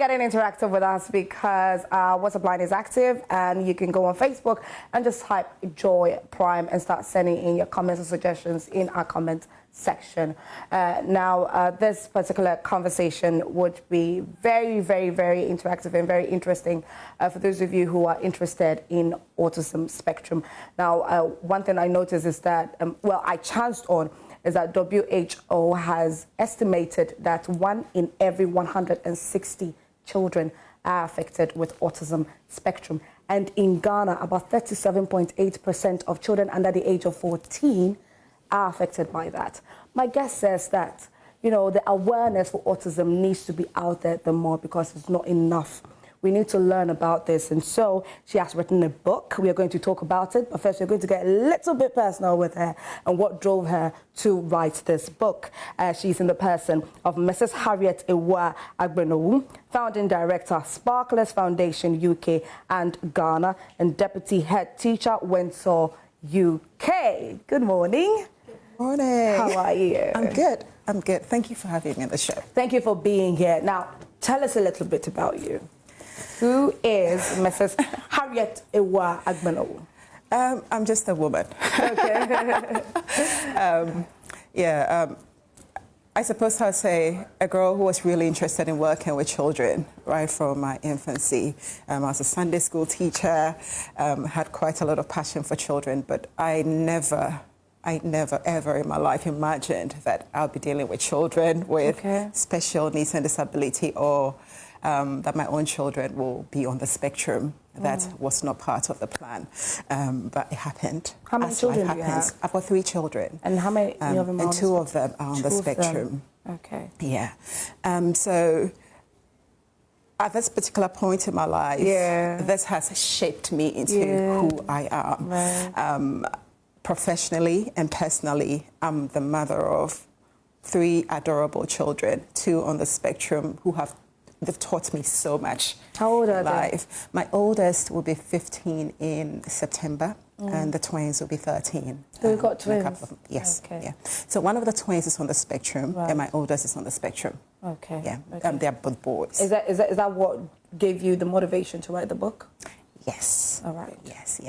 getting interactive with us because What's a Blind is active, and you can go on Facebook and just type Joy Prime and start sending in your comments and suggestions in our comment section. This particular conversation would be very, very, very interactive and very interesting for those of you who are interested in autism spectrum. Now, one thing I noticed is that, I chanced on, is that WHO has estimated that 1 in every 160 children are affected with autism spectrum. And in Ghana, about 37.8% of children under the age of 14 are affected by that. My guess says that, the awareness for autism needs to be out there the more, because it's not enough. We need to learn about this. And so she has written a book. We are going to talk about it. But first, we're going to get a little bit personal with her and what drove her to write this book. She's in the person of Mrs. Harriet Ewa Agbenowu, founding director, Sparklers Foundation UK and Ghana, and deputy head teacher, Windsor UK. Good morning. Good morning. How are you? I'm good. I'm good. Thank you for having me on the show. Thank you for being here. Now, tell us a little bit about you. Who is Mrs. Harriet Ewa Agbenowu? I'm just a woman. Okay. I suppose I'd say a girl who was really interested in working with children right from my infancy. I was a Sunday school teacher, had quite a lot of passion for children, but I never ever in my life imagined that I'll be dealing with children with special needs and disability, or that my own children will be on the spectrum. That was not part of the plan, but it happened. How many children do you have? I've got 3 children. And how many of them are on and 2 of them are on the spectrum. Okay. Yeah. So at this particular point in my life, this has shaped me into who I am. Right. Professionally and personally, I'm the mother of 3 adorable children, 2 on the spectrum they've taught me so much. How old are they? My oldest will be 15 in September, and the twins will be 13. So you've got twins? Yes. Okay. Yeah. So one of the twins is on the spectrum, and my oldest is on the spectrum. Okay. Yeah. Okay. They're both boys. Is that what gave you the motivation to write the book? Yes. All right. Yes.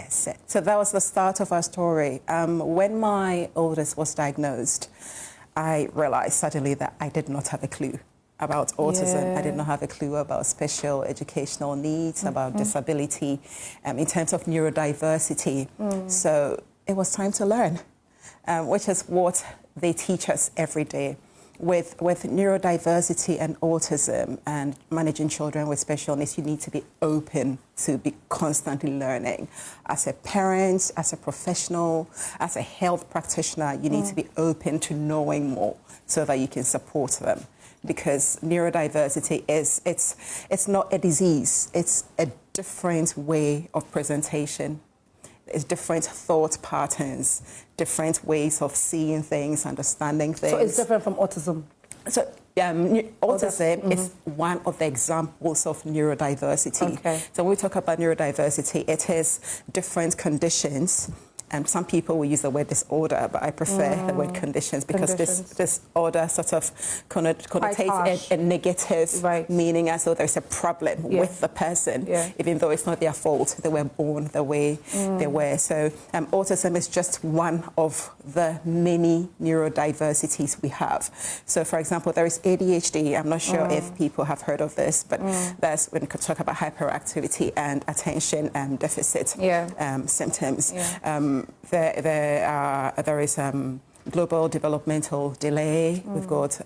So that was the start of our story. When my oldest was diagnosed, I realized suddenly that I did not have a clue about autism. I did not have a clue about special educational needs, about disability, in terms of neurodiversity. So it was time to learn, which is what they teach us every day. With neurodiversity and autism and managing children with special needs, you need to be open to be constantly learning. As a parent, as a professional, as a health practitioner, you need to be open to knowing more so that you can support them. Because neurodiversity it's not a disease, it's a different way of presentation. It's different thought patterns, different ways of seeing things, understanding things. So it's different from autism? So autism is one of the examples of neurodiversity. Okay. So when we talk about neurodiversity, it is different conditions. Some people will use the word disorder, but I prefer the word conditions, because this disorder sort of connotates a negative meaning, as though there's a problem with the person, even though it's not their fault. They were born the way they were. So autism is just one of the many neurodiversities we have. So, for example, there is ADHD. I'm not sure if people have heard of this, but that's when we could talk about hyperactivity and attention deficit symptoms. There is global developmental delay. We've got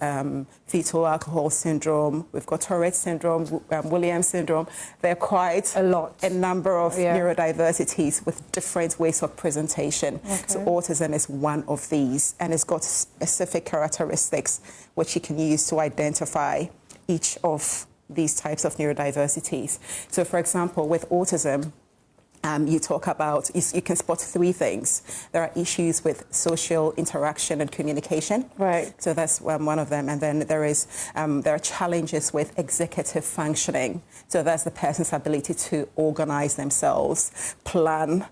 fetal alcohol syndrome. We've got Tourette syndrome, Williams syndrome. There are quite a number of neurodiversities with different ways of presentation. Okay. So autism is one of these, and it's got specific characteristics which you can use to identify each of these types of neurodiversities. So, for example, with autism, You talk about, you can spot three things. There are issues with social interaction and communication. Right. So that's one of them. And then there are challenges with executive functioning. So that's the person's ability to organize themselves, plan,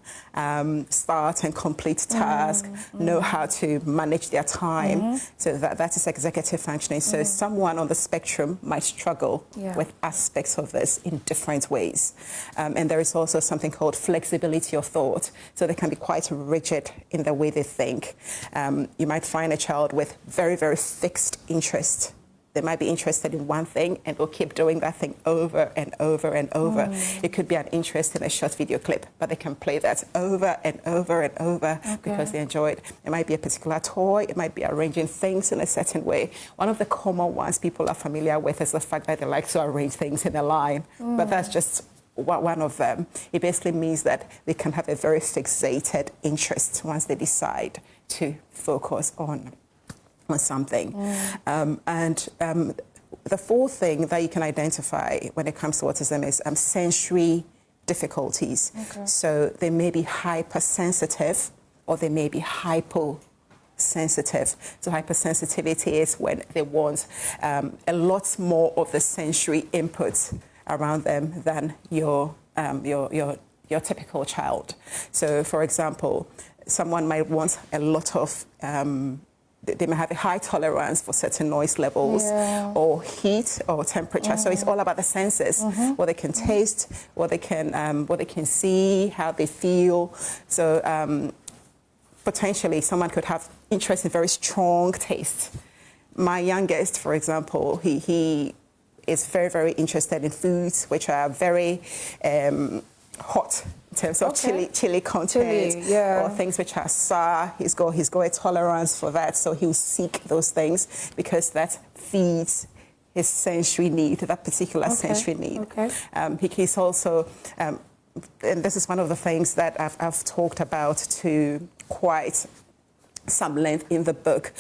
start and complete tasks, know how to manage their time. So that is executive functioning. So someone on the spectrum might struggle with aspects of this in different ways. And there is also something called flexibility of thought. So they can be quite rigid in the way they think. You might find a child with very, very fixed interest. They might be interested in one thing and will keep doing that thing over and over and over. It could be an interest in a short video clip, but they can play that over and over and over because they enjoy it. It might be a particular toy. It might be arranging things in a certain way. One of the common ones people are familiar with is the fact that they like to arrange things in a line, but that's just one of them. It basically means that they can have a very fixated interest once they decide to focus on something. The fourth thing that you can identify when it comes to autism is sensory difficulties. So they may be hypersensitive or they may be hyposensitive. So hypersensitivity is when they want a lot more of the sensory input around them than your typical child. So, for example, someone might want a lot of they may have a high tolerance for certain noise levels or heat or temperature. So it's all about the senses, what they can taste, what they can see, how they feel. So potentially someone could have interest in very strong taste. My youngest, for example, he is very, very interested in foods which are very hot in terms of chili content or things which are sour. He's got a tolerance for that, so he'll seek those things because that feeds his sensory need, that particular sensory need. He's also, and this is one of the things that I've talked about to quite some length in the book,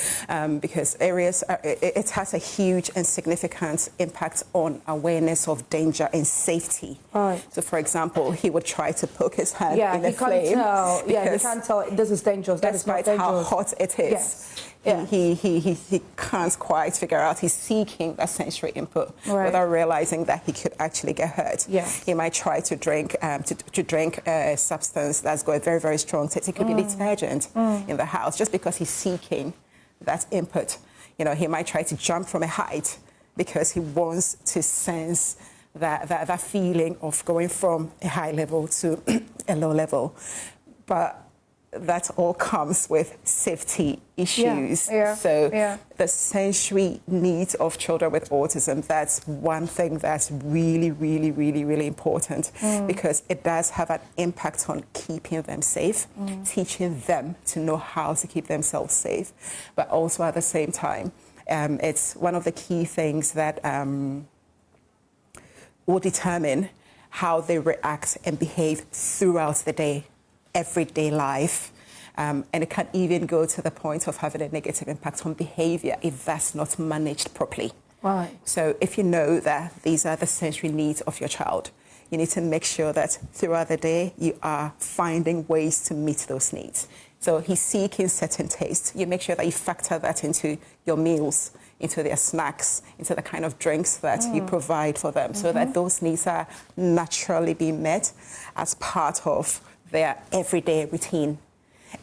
because it has a huge and significant impact on awareness of danger and safety. So, for example, he would try to poke his hand in a flame. He can't tell this is dangerous. That is not dangerous. How hot it is. He can't quite figure out. He's seeking that sensory input without realizing that he could actually get hurt. He might try to drink a substance that's got a very, very strong taste. It could be detergent in the house just because he's seeking that input. You know, he might try to jump from a height because he wants to sense that feeling of going from a high level to a low level. But that all comes with safety issues. So the sensory needs of children with autism, that's one thing that's really, really, really, really important because it does have an impact on keeping them safe, teaching them to know how to keep themselves safe. But also at the same time, it's one of the key things that will determine how they react and behave throughout the day. Everyday life, and it can even go to the point of having a negative impact on behavior if that's not managed properly. So if you know that these are the sensory needs of your child, you need to make sure that throughout the day you are finding ways to meet those needs. So he's seeking certain tastes. You make sure that you factor that into your meals, into their snacks, into the kind of drinks that you provide for them, so that those needs are naturally being met as part of their everyday routine,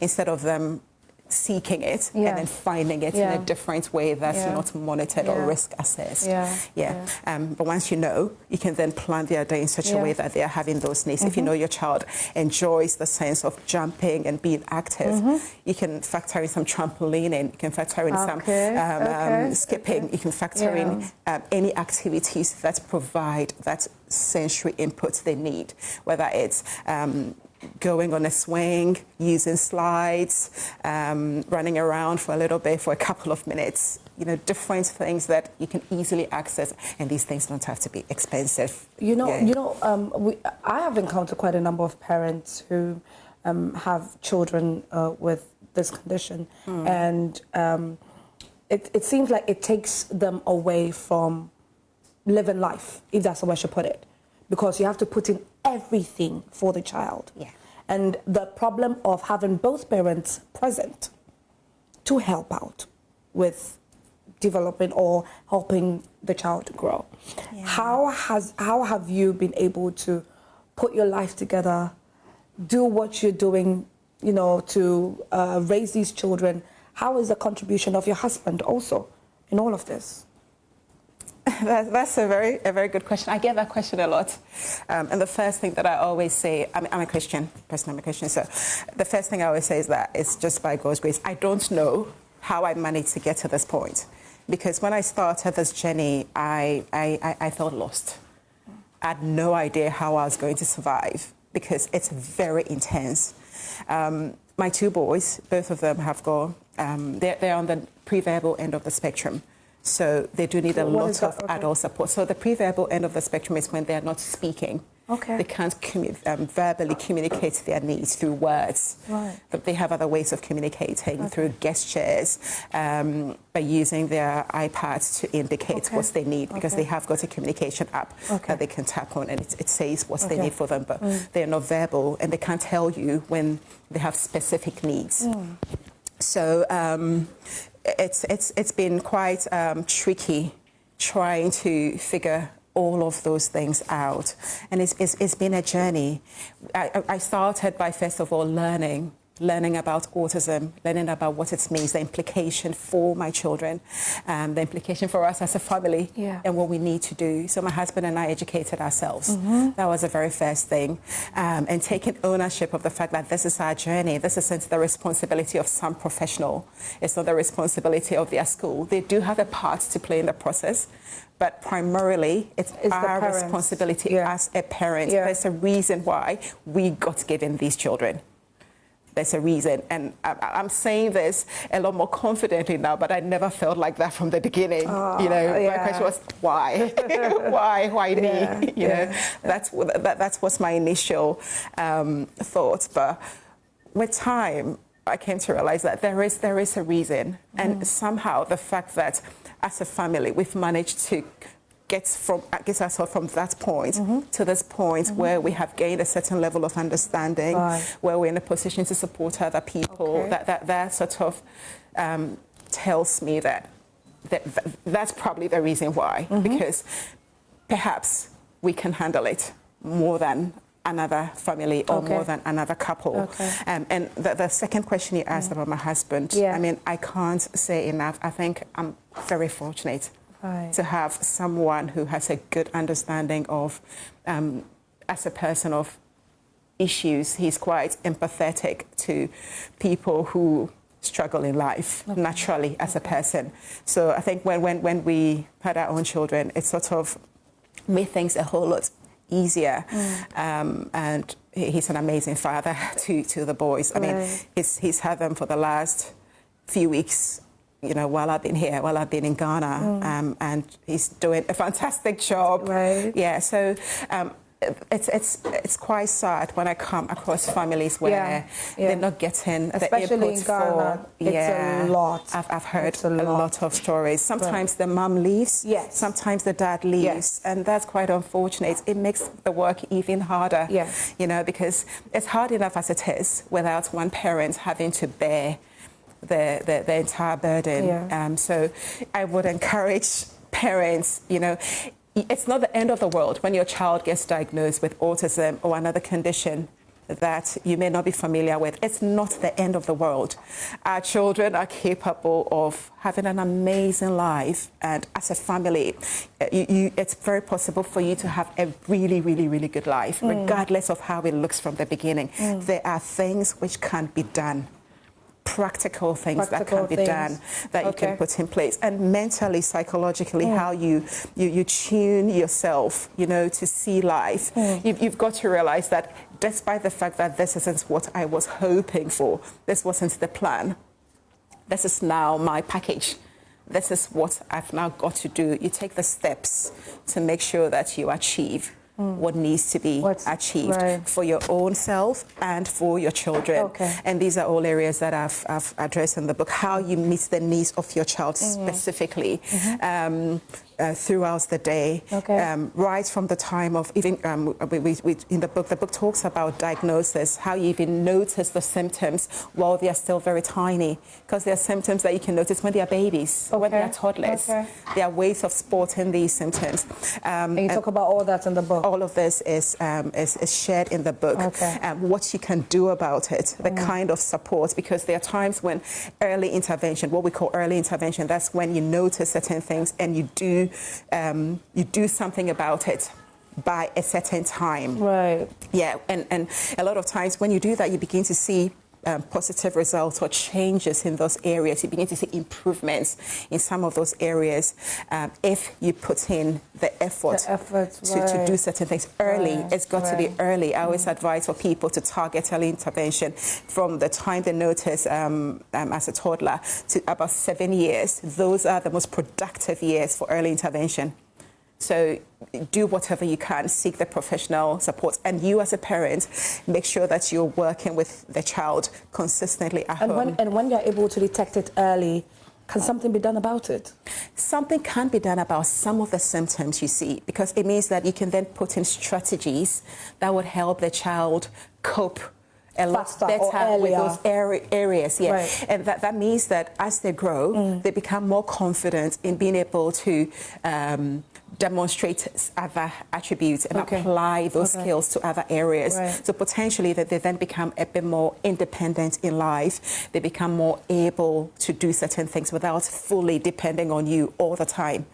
instead of them seeking it and then finding it in a different way that's not monitored or risk assessed. But once you know, you can then plan their day in such a way that they are having those needs. If you know your child enjoys the sense of jumping and being active, you can factor in some trampolining, you can factor in some skipping, you can factor in any activities that provide that sensory input they need, whether it's going on a swing, using slides, running around for a little bit, for a couple of minutes, you know, different things that you can easily access, and these things don't have to be expensive. I have encountered quite a number of parents who have children with this condition, and it seems like it takes them away from living life, if that's the way I should put it. because you have to put in everything for the child. Yeah. And the problem of having both parents present to help out with developing or helping the child to grow. Yeah. How have you been able to put your life together, do what you're doing, you know, to raise these children? How is the contribution of your husband also in all of this? That's a very good question. I get that question a lot. And the first thing that I always say, I'm a Christian, personally I'm a Christian, so the first thing I always say is that it's just by God's grace. I don't know how I managed to get to this point, because when I started this journey, I felt lost. I had no idea how I was going to survive, because it's very intense. My two boys, both of them have gone, they're on the pre-verbal end of the spectrum. So they do need a lot of adult support. So the pre-verbal end of the spectrum is when they're not speaking. Okay. They can't verbally communicate their needs through words. Right. But they have other ways of communicating through gestures, by using their iPads to indicate what they need, because they have got a communication app that they can tap on, and it says what they need for them. But they're not verbal, and they can't tell you when they have specific needs. So it's been quite tricky trying to figure all of those things out, and it's been a journey. I started by first of all learning about autism, learning about what it means, the implication for my children, the implication for us as a family, and what we need to do. So my husband and I educated ourselves. That was the very first thing. And taking ownership of the fact that this is our journey. This isn't the responsibility of some professional. It's not the responsibility of their school. They do have a part to play in the process, but primarily it's our responsibility as a parent. There's a reason why we got given these children. There's a reason, and I'm saying this a lot more confidently now, but I never felt like that from the beginning. You know, my question was, why? why me? You know, that's what's my initial thought. But with time, I came to realize that there is a reason, and somehow the fact that as a family we've managed to get ourselves from that point to this point where we have gained a certain level of understanding, where we're in a position to support other people. That sort of tells me that that's probably the reason why, because perhaps we can handle it more than another family or more than another couple. And the second question you asked about my husband, I mean, I can't say enough. I think I'm very fortunate to have someone who has a good understanding of, as a person of issues. He's quite empathetic to people who struggle in life naturally as a person. So I think when we had our own children, it sort of made things a whole lot easier. And he's an amazing father to the boys. I mean, he's had them for the last few weeks, you know, while I've been here, while I've been in Ghana, and he's doing a fantastic job. Yeah, so it's quite sad when I come across families where they're not getting especially the input in Ghana. It's a lot. I've heard a lot of stories. Sometimes the mum leaves, sometimes the dad leaves, and that's quite unfortunate. It makes the work even harder, you know, because it's hard enough as it is without one parent having to bear the entire burden. So I would encourage parents, you know, it's not the end of the world when your child gets diagnosed with autism or another condition that you may not be familiar with. It's not the end of the world. Our children are capable of having an amazing life, and as a family, it's very possible for you to have a really, really, really good life, regardless of how it looks from the beginning. There are things which can be done. Practical things that can be done, that you can put in place, and mentally, psychologically, how you tune yourself, you know, to see life. You've got to realize that despite the fact that this isn't what I was hoping for, this wasn't the plan, this is now my package. This is what I've now got to do. You take the steps to make sure that you achieve what needs to be achieved for your own self and for your children. And these are all areas that I've addressed in the book, how you meet the needs of your child specifically. throughout the day, right from the time of even in the book talks about diagnosis, how you even notice the symptoms while they are still very tiny, because there are symptoms that you can notice when they are babies, when they are toddlers. There are ways of spotting these symptoms. And you talk about all that in the book. All of this is shared in the book. What you can do about it, the kind of support, because there are times when early intervention, what we call early intervention, that's when you notice certain things and you do something about it by a certain time. Right. Yeah, and a lot of times when you do that, you begin to see positive results or changes in those areas. You begin to see improvements in some of those areas if you put in the effort to do certain things early. It's got to be early. I always advise for people to target early intervention from the time they notice as a toddler to about 7 years. Those are the most productive years for early intervention. So do whatever you can, seek the professional support. And you as a parent, make sure that you're working with the child consistently at home. And when you're able to detect it early, can something be done about it? Something can be done about some of the symptoms you see, because it means that you can then put in strategies that would help the child cope a lot better with those areas. And that means that as they grow, they become more confident in being able to demonstrate other attributes and apply those skills to other areas. So potentially that they then become a bit more independent in life. They become more able to do certain things without fully depending on you all the time.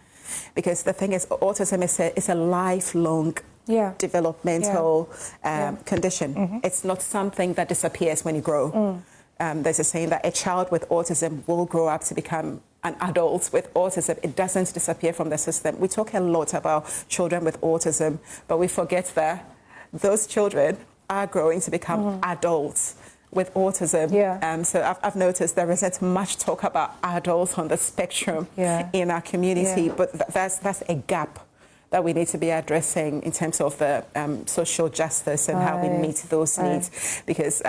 Because the thing is, autism is a lifelong developmental condition. It's not something that disappears when you grow. There's a saying that a child with autism will grow up to become an adult with autism. It doesn't disappear from the system. We talk a lot about children with autism, but we forget that those children are growing to become adults with autism. So I've noticed there isn't much talk about adults on the spectrum in our community, but that's a gap that we need to be addressing in terms of the social justice and how we meet those needs, because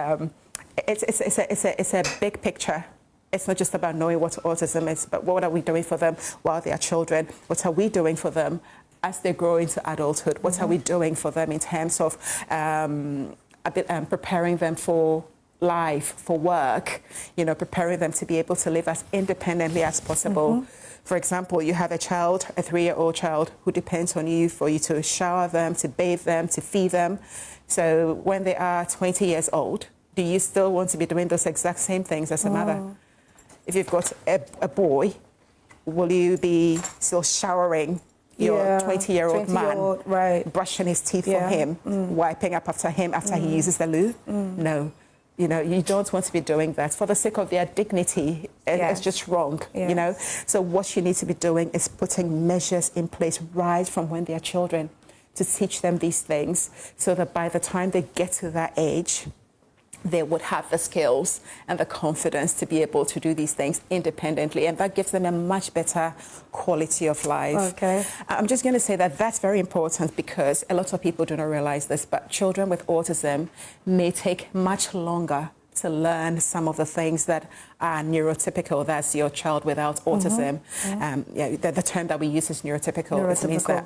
it's a big picture. It's not just about knowing what autism is, but what are we doing for them while they are children? What are we doing for them as they grow into adulthood? What are we doing for them in terms of preparing them for life, for work, preparing them to be able to live as independently as possible. For example, you have a child, a 3-year-old child, who depends on you for you to shower them, to bathe them, to feed them. So when they are 20 years old, do you still want to be doing those exact same things as a mother? If you've got a boy, will you be still showering your 20-year-old man, brushing his teeth for him, wiping up after him after he uses the loo? No. You don't want to be doing that for the sake of their dignity. It's just wrong, So what you need to be doing is putting measures in place right from when they're children to teach them these things, so that by the time they get to that age, they would have the skills and the confidence to be able to do these things independently, and that gives them a much better quality of life. I'm just going to say that that's very important, because a lot of people do not realize this, but children with autism may take much longer to learn some of the things that are neurotypical. That's your child without autism. The term that we use is neurotypical. It means that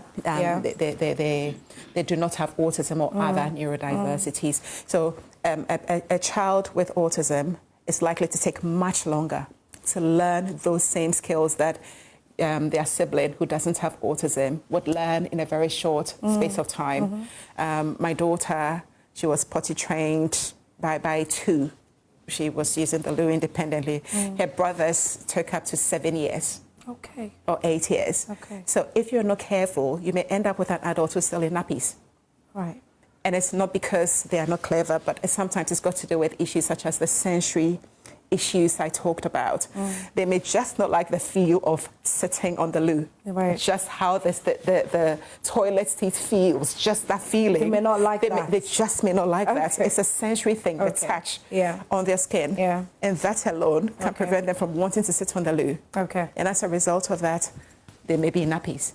they do not have autism or other neurodiversities. So a child with autism is likely to take much longer to learn those same skills that their sibling who doesn't have autism would learn in a very short space of time. My daughter, she was potty trained by 2. She was using the loo independently. Her brothers took up to 7 years. Or 8 years. So if you're not careful, you may end up with an adult who's still in nappies. And it's not because they are not clever, but sometimes it's got to do with issues such as the sensory issues I talked about. They may just not like the feel of sitting on the loo. Just how the toilet seat feels, just that feeling. They may not like that. They just may not like that. It's a sensory thing, the touch on their skin. And that alone can prevent them from wanting to sit on the loo. And as a result of that, they may be in nappies.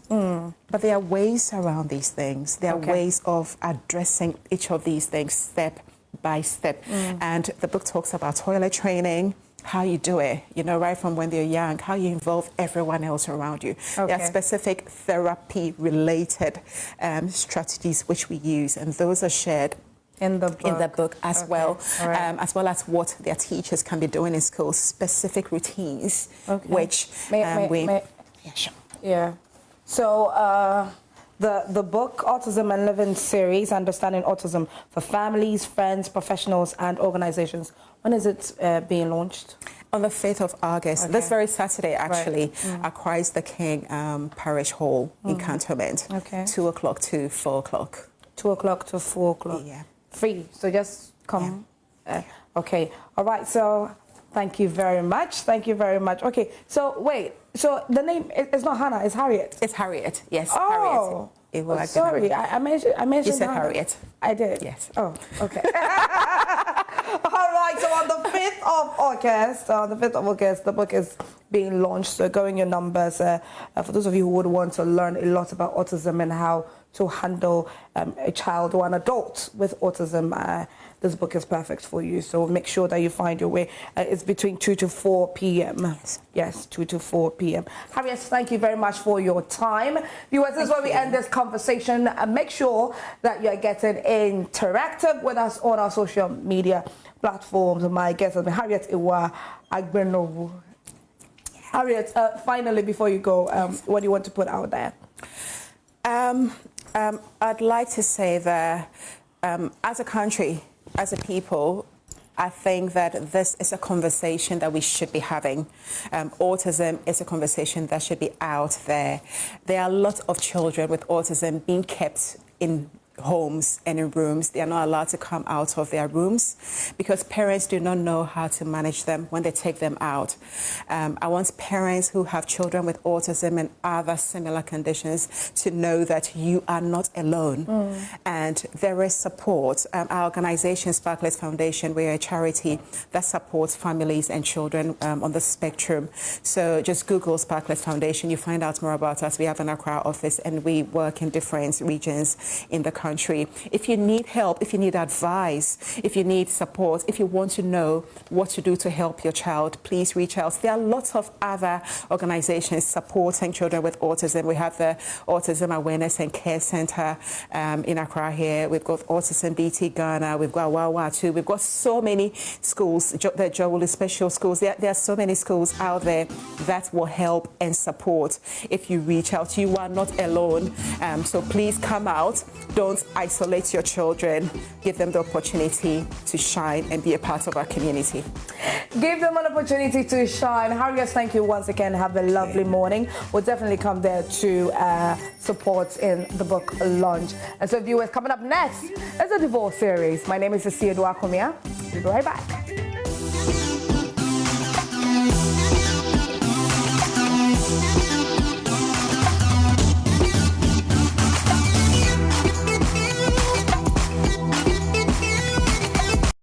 But there are ways around these things. There are ways of addressing each of these things step by step. And the book talks about toilet training. how you do it, you know, right from when they're young, how you involve everyone else around you. Okay. There are specific therapy-related strategies which we use, and those are shared in the book as well, as well as what their teachers can be doing in school, specific routines, which yeah, sure. Yeah. So the book Autism and Living series, Understanding Autism for Families, Friends, Professionals and Organizations. When is it being launched? On the 5th of August, this very Saturday, actually, at Christ the King Parish Hall in Cantonment, 2 o'clock to 4 o'clock. 2 o'clock to 4 o'clock. Yeah. Free, so just come. Yeah. Okay, all right, so thank you very much. Thank you very much. Okay, so wait, so the name, it's not Hannah, it's Harriet. It's Harriet, yes. Oh, Harriet. Sorry, I mentioned You said Hannah. Harriet. I did? Yes. Oh, okay. All right, so on the 5th of August, the book is being launched. So go in your numbers. For those of you who would want to learn a lot about autism and how to handle a child or an adult with autism, this book is perfect for you. So make sure that you find your way. It's between 2 to 4 p.m. Yes, 2 to 4 p.m. Harriet, thank you very much for your time. Viewers, this is where we end this conversation. Make sure that you're getting interactive with us on our social media platforms. My guest has been Harriet Iwa Agbenowu. Harriet, finally, before you go, what do you want to put out there? I'd like to say that as a country, as a people, I think that this is a conversation that we should be having. Autism is a conversation that should be out there. There are lots of children with autism being kept in homes and in rooms. They are not allowed to come out of their rooms because parents do not know how to manage them when they take them out. I want parents who have children with autism and other similar conditions to know that you are not alone and there is support. Our organization, Sparklets Foundation, we are a charity that supports families and children on the spectrum. So just Google Sparklets Foundation, you find out more about us. We have an Accra office and we work in different regions in the country. If you need help, if you need advice, if you need support, if you want to know what to do to help your child, please reach out. There are lots of other organizations supporting children with autism. We have the Autism Awareness and Care Center in Accra here. We've got Autism BT Ghana. We've got Wawa too. We've got so many schools, the Jowuli Special Schools. There are so many schools out there that will help and support if you reach out. You are not alone. So please come out. Don't isolate your children. Give them the opportunity to shine and be a part of our community. Give them an opportunity to shine. Harriet, thank you once again. Have a lovely morning. We'll definitely come there to support in the book launch. And so viewers, coming up next is a divorce series. My name is Cecilia Duakomia. We'll be right back.